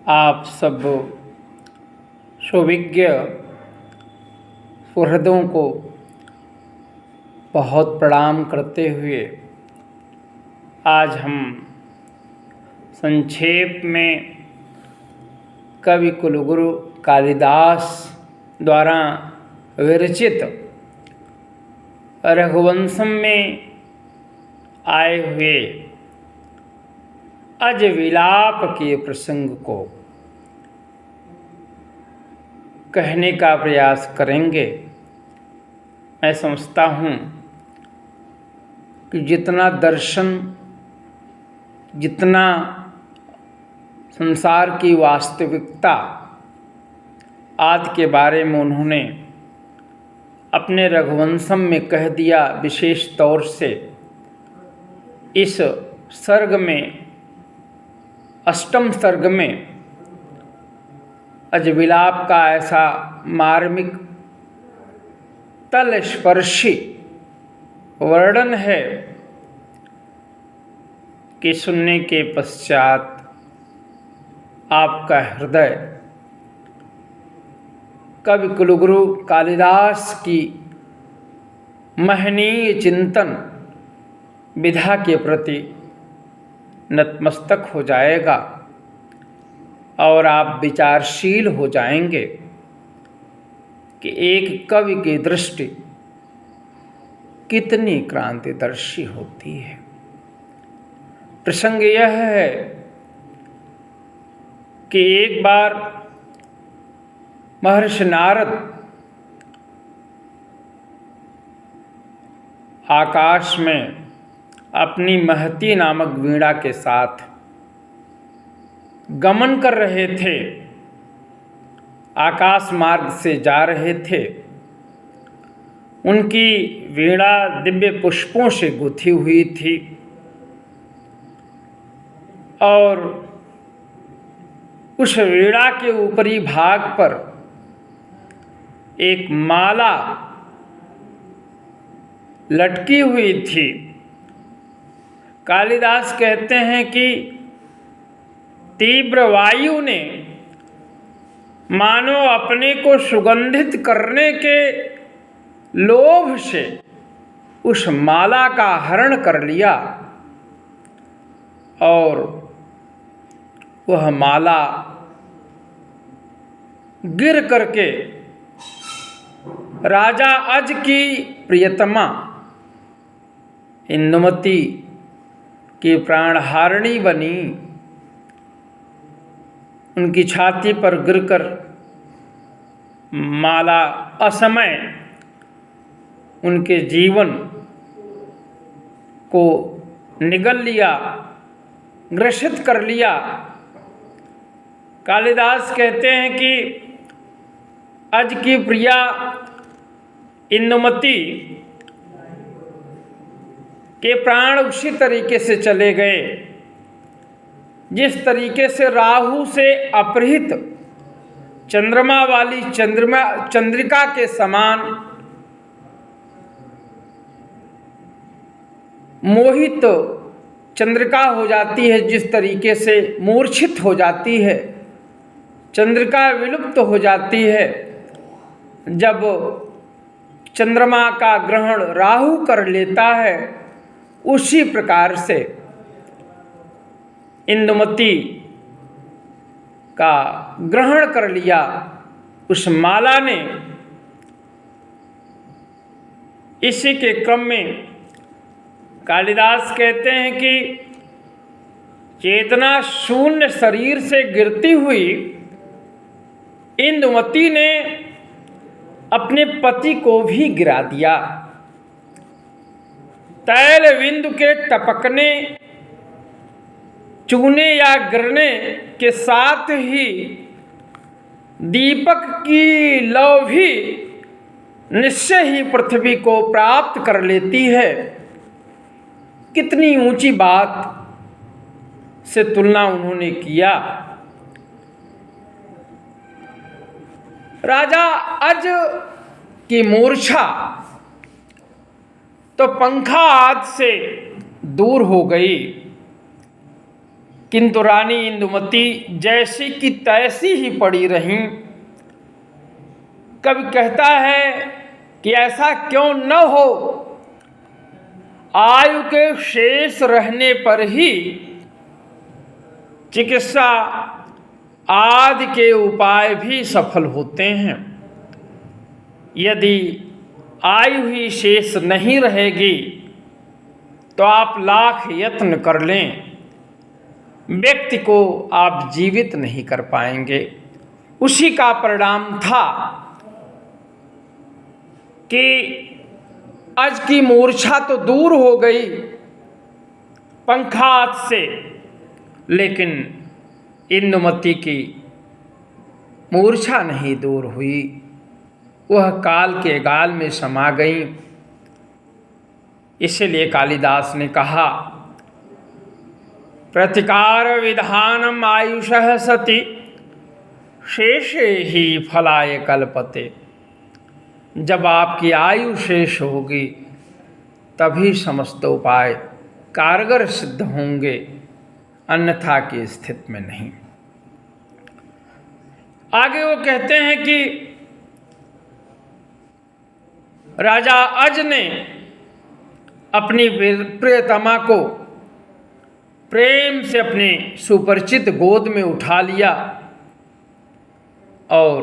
आप सब सुविज्ञ सुहृदों को बहुत प्रणाम करते हुए आज हम संक्षेप में कवि कुलगुरु कालिदास द्वारा विरचित रघुवंशम में आए हुए अज विलाप के प्रसंग को कहने का प्रयास करेंगे। मैं समझता हूँ कि जितना दर्शन, जितना संसार की वास्तविकता आदि के बारे में उन्होंने अपने रघुवंशम में कह दिया, विशेष तौर से इस सर्ग में, अष्टम सर्ग में अज विलाप का ऐसा मार्मिक तल स्पर्शी वर्णन है कि सुनने के पश्चात आपका हृदय कवि कुलगुरु कालिदास की महनीय चिंतन विधा के प्रति नतमस्तक हो जाएगा और आप विचारशील हो जाएंगे कि एक कवि की दृष्टि कितनी क्रांतिदर्शी होती है। प्रसंग यह है कि एक बार महर्षि नारद आकाश में अपनी महती नामक वीणा के साथ गमन कर रहे थे, आकाश मार्ग से जा रहे थे। उनकी वीणा दिव्य पुष्पों से गुथी हुई थी और उस वीणा के ऊपरी भाग पर एक माला लटकी हुई थी। कालिदास कहते हैं कि तीव्र वायु ने मानो अपने को सुगंधित करने के लोभ से उस माला का हरण कर लिया और वह माला गिर करके राजा अज की प्रियतमा इंदुमती की प्राणहारिणी बनी। उनकी छाती पर गिरकर माला असमय उनके जीवन को निगल लिया, ग्रसित कर लिया। कालिदास कहते हैं कि अज की प्रिया इंदुमती के प्राण उसी तरीके से चले गए जिस तरीके से राहु से अपहृत चंद्रमा वाली चंद्रिका के समान मोहित चंद्रिका हो जाती है, जिस तरीके से मूर्छित हो जाती है, चंद्रिका विलुप्त हो जाती है जब चंद्रमा का ग्रहण राहु कर लेता है। उसी प्रकार से इंदुमती का ग्रहण कर लिया उस माला ने। इसी के क्रम में कालिदास कहते हैं कि चेतना शून्य शरीर से गिरती हुई इंदुमती ने अपने पति को भी गिरा दिया। तैल बिंदु के टपकने, चूने या गिरने के साथ ही दीपक की लौ भी निश्चय ही पृथ्वी को प्राप्त कर लेती है। कितनी ऊंची बात से तुलना उन्होंने किया। राजा अज की मूर्छा तो पंखा आदि से दूर हो गई, किंतु रानी इंदुमती जैसी की तैसी ही पड़ी रहीं। कवि कहता है कि ऐसा क्यों न हो, आयु के शेष रहने पर ही चिकित्सा आदि के उपाय भी सफल होते हैं। यदि आयु ही शेष नहीं रहेगी तो आप लाख यत्न कर लें, व्यक्ति को आप जीवित नहीं कर पाएंगे। उसी का परिणाम था कि आज की मूर्छा तो दूर हो गई पंखात से, लेकिन इंदुमती की मूर्छा नहीं दूर हुई, वह काल के गाल में समा गई। इसलिए कालिदास ने कहा, प्रतिकार विधानम आयुषः सति शेषे ही फलाय कल्पते। जब आपकी आयु शेष होगी तभी समस्त उपाय कारगर सिद्ध होंगे, अन्यथा की स्थिति में नहीं। आगे वो कहते हैं कि राजा अज ने अपनी प्रियतमा को प्रेम से अपने सुपरिचित गोद में उठा लिया और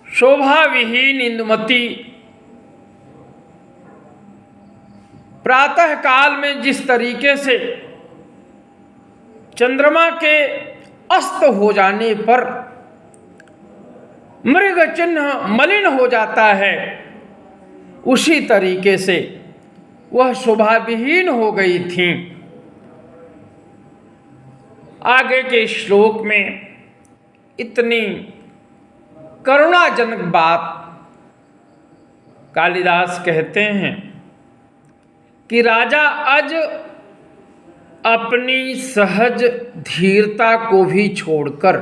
शोभा विहीन इंदुमती प्रातः काल में जिस तरीके से चंद्रमा के अस्त हो जाने पर मृग चिन्ह मलिन हो जाता है, उसी तरीके से वह शोभा विहीन हो गई थी। आगे के श्लोक में इतनी करुणाजनक बात कालिदास कहते हैं कि राजा अज अपनी सहज धीरता को भी छोड़कर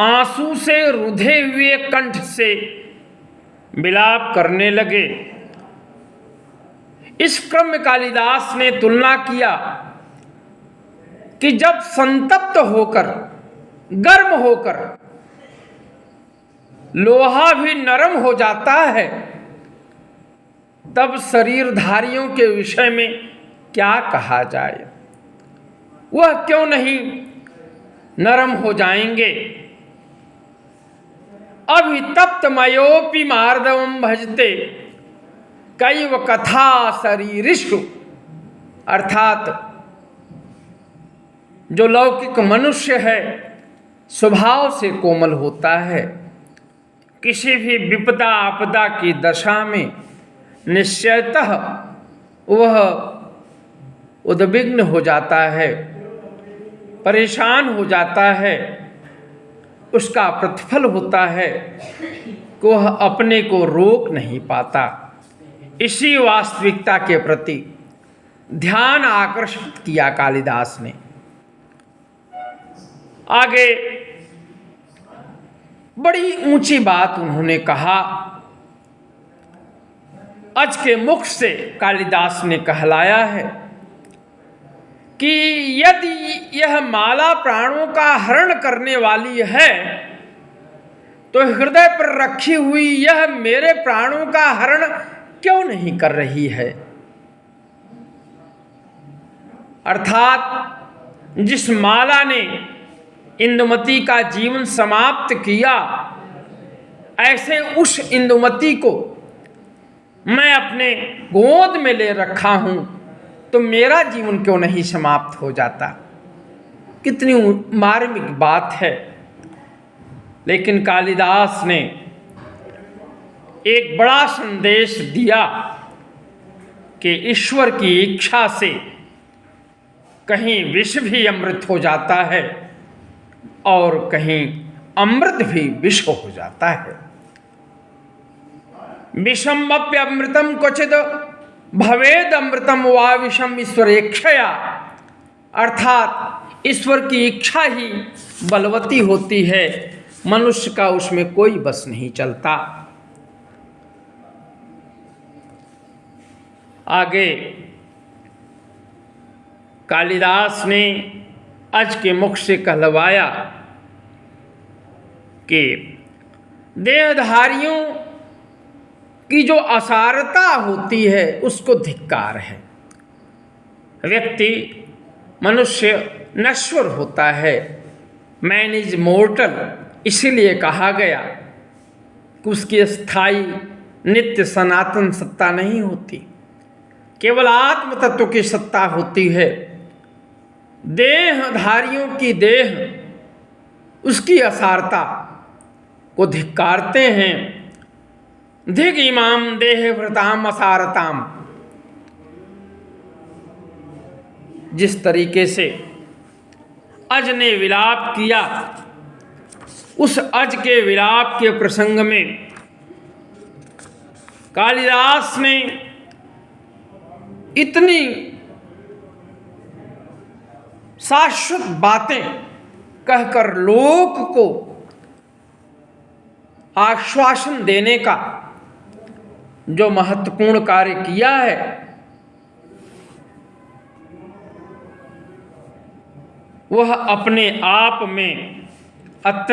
आंसू से रुधे हुए कंठ से विलाप करने लगे। इस क्रम में कालिदास ने तुलना किया कि जब संतप्त होकर, गर्म होकर लोहा भी नरम हो जाता है, तब शरीरधारियों के विषय में क्या कहा जाए। वह क्यों नहीं नरम हो जाएंगे। अभितप्त मयोपि मार्दवम भजते कैव कथा शरीरिषु। अर्थात जो लौकिक मनुष्य है स्वभाव से कोमल होता है, किसी भी विपदा आपदा की दशा में निश्चयतः वह उद्विग्न हो जाता है, परेशान हो जाता है। उसका प्रतिफल होता है कि वह अपने को रोक नहीं पाता। इसी वास्तविकता के प्रति ध्यान आकर्षित किया कालिदास ने। आगे बड़ी ऊंची बात उन्होंने कहा। अज के मुख से कालिदास ने कहलाया है कि यदि यह माला प्राणों का हरण करने वाली है तो हृदय पर रखी हुई यह मेरे प्राणों का हरण क्यों नहीं कर रही है। अर्थात जिस माला ने इंदुमती का जीवन समाप्त किया, ऐसे उस इंदुमती को मैं अपने गोद में ले रखा हूं, तो मेरा जीवन क्यों नहीं समाप्त हो जाता। कितनी मार्मिक बात है। लेकिन कालिदास ने एक बड़ा संदेश दिया कि ईश्वर की इच्छा से कहीं विष भी अमृत हो जाता है और कहीं अमृत भी विष हो जाता है। विषमप्यमृतम क्वचिद भवेद अमृतम वा विषम ईश्वरेक्षया। अर्थात ईश्वर की इच्छा ही बलवती होती है, मनुष्य का उसमें कोई बस नहीं चलता। आगे कालिदास ने अज के मुख से कहलवाया कि देहधारियों की जो असारता होती है उसको धिक्कार है। व्यक्ति मनुष्य नश्वर होता है, मैन इज मोर्टल, इसीलिए कहा गया कि उसकी स्थायी नित्य सनातन सत्ता नहीं होती, केवल आत्म तत्व की सत्ता होती है। देहधारियों की देह उसकी असारता को धिक्कारते हैं। धिक इमाम देह भृताम असारताम। जिस तरीके से अज ने विलाप किया, उस अज के विलाप के प्रसंग में कालिदास ने इतनी शाश्वत बातें कहकर लोक को आश्वासन देने का जो महत्वपूर्ण कार्य किया है, वह अपने आप में अत्यंत